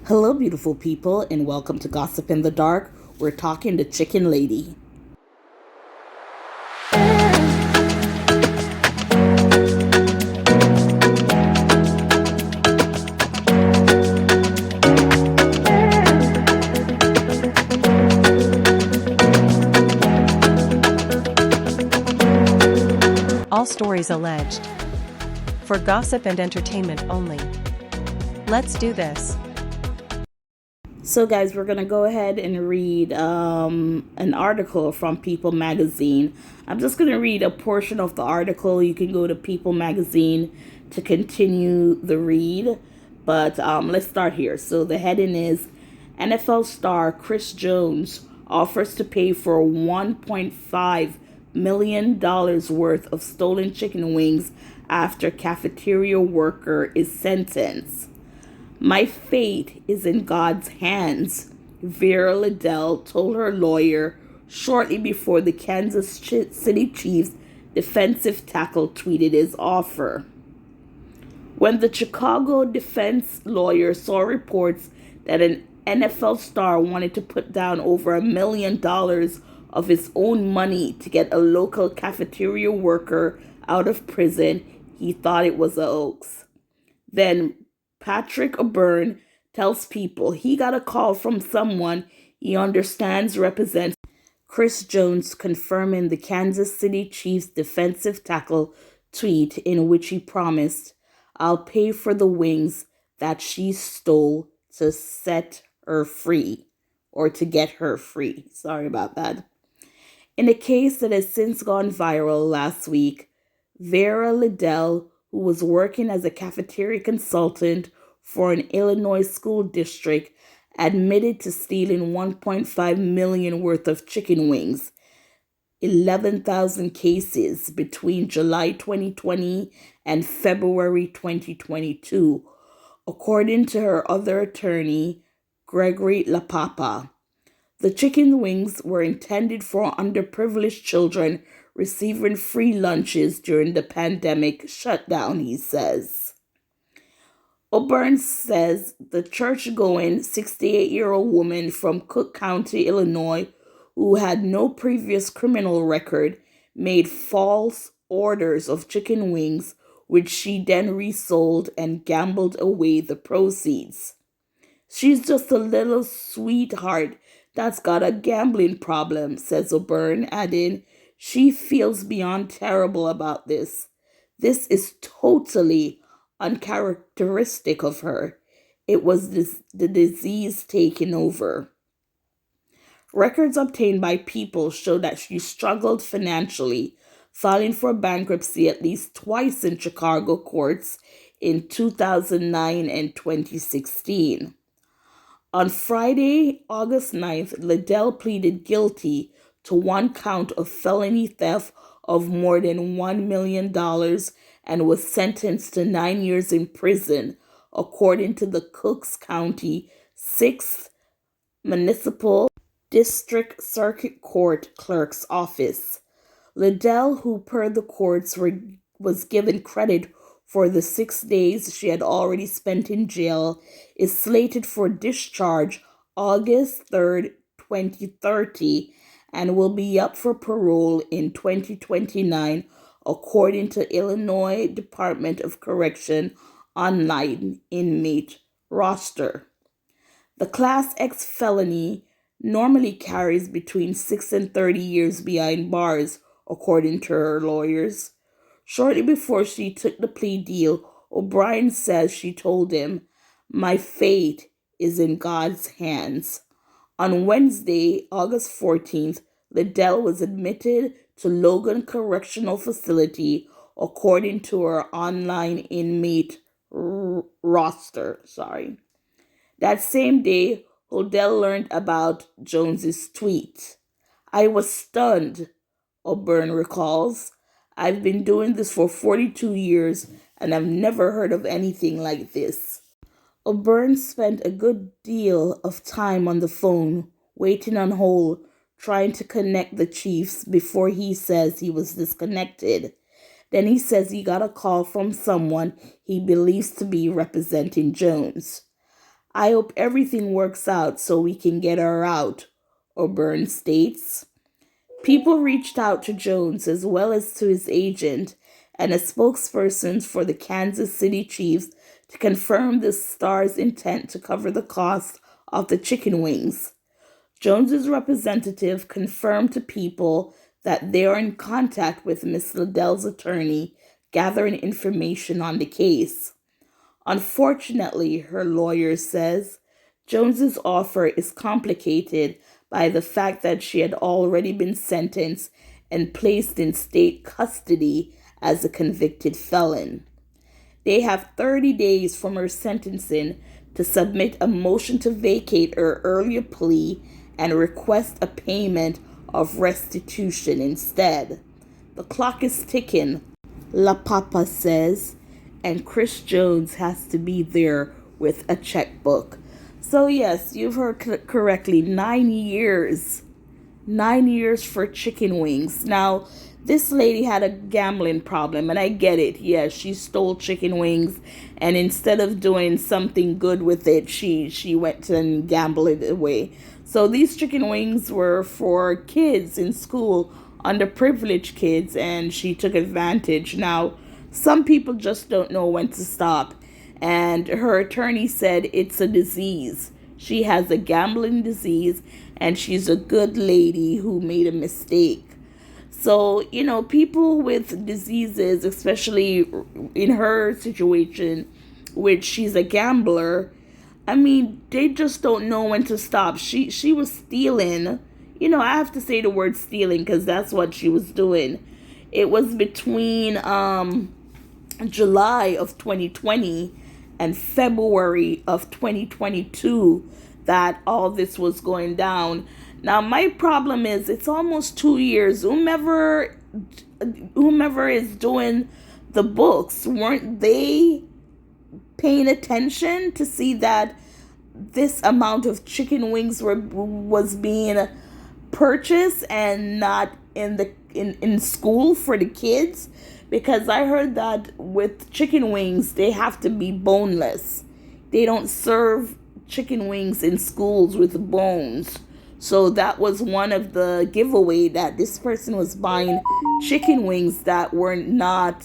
Hello, beautiful people, and welcome to Gossip in the Dark. We're talking to Chicken Lady. All stories alleged. For gossip and entertainment only. Let's do this. So, guys, we're going to go ahead and read an article from People Magazine. I'm just going to read a portion of the article. You can go to People Magazine to continue the read. But let's start here. So, the heading is NFL star Chris Jones offers to pay for $1.5 million worth of stolen chicken wings after cafeteria worker is sentenced. My fate is in God's hands, Vera Liddell told her lawyer shortly before the Kansas City Chiefs defensive tackle tweeted his offer. When the Chicago defense lawyer saw reports that an NFL star wanted to put down over $1 million of his own money to get a local cafeteria worker out of prison, he thought it was a hoax. Then Patrick O'Byrne tells People he got a call from someone he understands represents Chris Jones, confirming the Kansas City Chiefs defensive tackle tweet in which he promised, "I'll pay for the wings that she stole to set her free," or to get her free. Sorry about that. In a case that has since gone viral last week, Vera Liddell, who was working as a cafeteria consultant for an Illinois school district, admitted to stealing $1.5 million worth of chicken wings, 11,000 cases between July 2020 and February 2022, according to her other attorney, Gregory LaPapa. The chicken wings were intended for underprivileged children receiving free lunches during the pandemic shutdown, he says. O'Byrne says the church-going 68-year-old woman from Cook County, Illinois, who had no previous criminal record, made false orders of chicken wings, which she then resold and gambled away the proceeds. "She's just a little sweetheart that's got a gambling problem," says O'Byrne, adding, "She feels beyond terrible about this. This is totally uncharacteristic of her. It was the disease taking over." Records obtained by People show that she struggled financially, filing for bankruptcy at least twice in Chicago courts in 2009 and 2016. On Friday, August 9th, Liddell pleaded guilty to one count of felony theft of more than $1 million and was sentenced to 9 years in prison, according to the Cooks County 6th Municipal District Circuit Court Clerk's Office. Liddell, who per the courts was given credit for the 6 days she had already spent in jail, is slated for discharge August 3rd, 2030, and will be up for parole in 2029, according to Illinois Department of Correction online inmate roster. The Class X felony normally carries between 6 and 30 years behind bars, according to her lawyers. Shortly before she took the plea deal, O'Brien says she told him, "My fate is in God's hands." On Wednesday, August 14th, Liddell was admitted to Logan Correctional Facility, according to her online inmate roster. That same day, Liddell learned about Jones's tweet. "I was stunned," O'Byrne recalls. "I've been doing this for 42 years and I've never heard of anything like this." O'Byrne spent a good deal of time on the phone, waiting on hold, trying to connect the Chiefs before he says he was disconnected. Then he says he got a call from someone he believes to be representing Jones. I hope everything works out so we can get her out, O'Byrne states. People reached out to Jones as well as to his agent and a spokesperson for the Kansas City Chiefs to confirm the star's intent to cover the cost of the chicken wings. Jones's representative confirmed to People that they are in contact with Miss Liddell's attorney, gathering information on the case. Unfortunately, her lawyer says, Jones's offer is complicated by the fact that she had already been sentenced and placed in state custody as a convicted felon. They have 30 days from her sentencing to submit a motion to vacate her earlier plea and request a payment of restitution instead. The clock is ticking, La Papa says, and Chris Jones has to be there with a checkbook. So yes, you've heard correctly, 9 years. 9 years for chicken wings. Now, this lady had a gambling problem, and I get it. Yeah, she stole chicken wings, and instead of doing something good with it, she went and gambled it away. So these chicken wings were for kids in school, underprivileged kids, and she took advantage. Now, some people just don't know when to stop, and her attorney said it's a disease. She has a gambling disease, and she's a good lady who made a mistake. So, people with diseases, especially in her situation, which she's a gambler, I mean, they just don't know when to stop. She was stealing. I have to say the word stealing because that's what she was doing. It was between July of 2020 and February of 2022 that all this was going down. Now, my problem is it's almost 2 years. Whomever is doing the books, weren't they paying attention to see that this amount of chicken wings was being purchased and not in school for the kids? Because I heard that with chicken wings, they have to be boneless. They don't serve chicken wings in schools with bones. So that was one of the giveaway, that this person was buying chicken wings that were not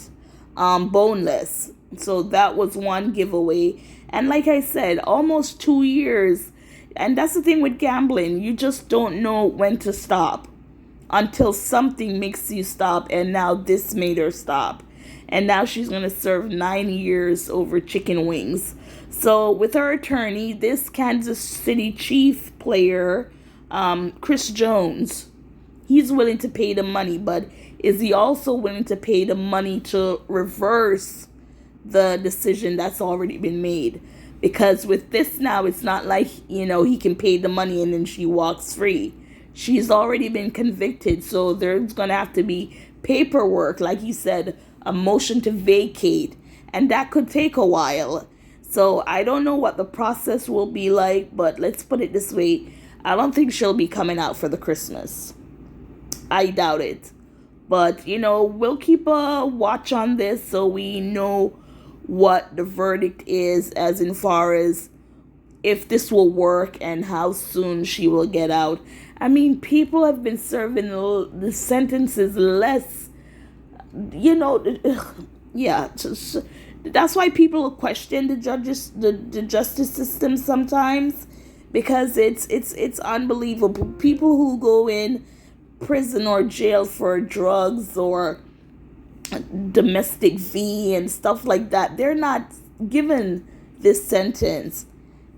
boneless. So that was one giveaway. And like I said, almost 2 years. And that's the thing with gambling. You just don't know when to stop until something makes you stop. And now this made her stop. And now she's going to serve 9 years over chicken wings. So with her attorney, this Kansas City Chief player, Chris Jones, he's willing to pay the money. But is he also willing to pay the money to reverse the decision that's already been made? Because with this now, it's not like, he can pay the money and then she walks free. She's already been convicted, so there's going to have to be paperwork, like he said, a motion to vacate, and that could take a while. So I don't know what the process will be like, but let's put it this way. I don't think she'll be coming out for the Christmas. I doubt it. But, we'll keep a watch on this so we know what the verdict is, as in far as if this will work and how soon she will get out. I mean, people have been serving the sentences less, yeah. That's why people question the justice system sometimes, because it's unbelievable. People who go in prison or jail for drugs or domestic V and stuff like that, they're not given this sentence.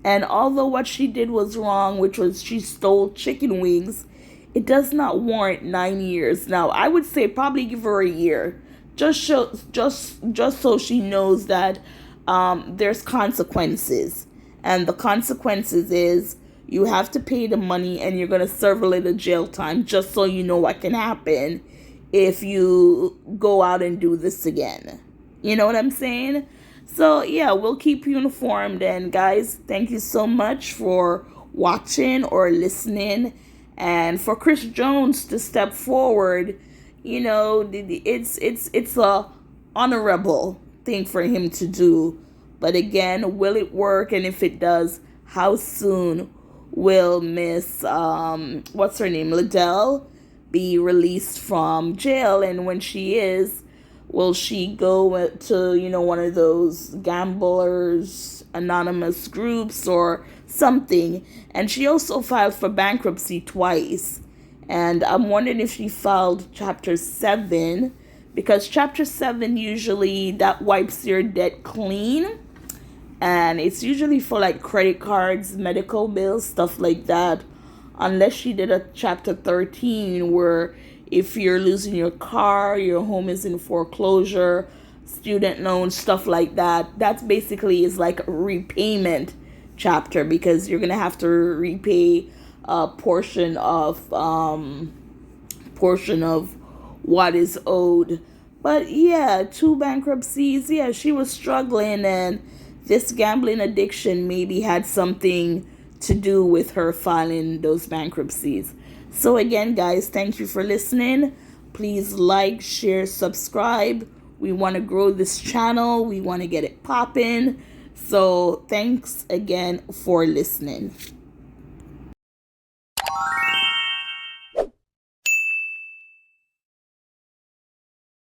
And although what she did was wrong, which was she stole chicken wings, it does not warrant 9 years. Now, I would say probably give her a year, just so she knows that there's consequences, and the consequences is you have to pay the money and you're gonna serve a little jail time, just so you know what can happen if you go out and do this again. You know what I'm saying? So, yeah, we'll keep you informed. And, guys, thank you so much for watching or listening. And for Chris Jones to step forward, it's a honorable thing for him to do. But, again, will it work? And if it does, how soon will Miss what's her name, Liddell, be released from jail, and when she is, will she go to, one of those gamblers anonymous groups or something? And she also filed for bankruptcy twice. And I'm wondering if she filed Chapter 7, because Chapter 7 usually that wipes your debt clean. And it's usually for like credit cards, medical bills, stuff like that. Unless she did a Chapter 13 where if you're losing your car, your home is in foreclosure, student loans, stuff like that. That's basically is like a repayment chapter, because you're gonna have to repay a portion of what is owed. But yeah, two bankruptcies. Yeah, she was struggling, and this gambling addiction maybe had something to do with her filing those bankruptcies. So again, guys, thank you for listening. Please like, share, subscribe. We want to grow this channel. We want to get it popping. So thanks again for listening.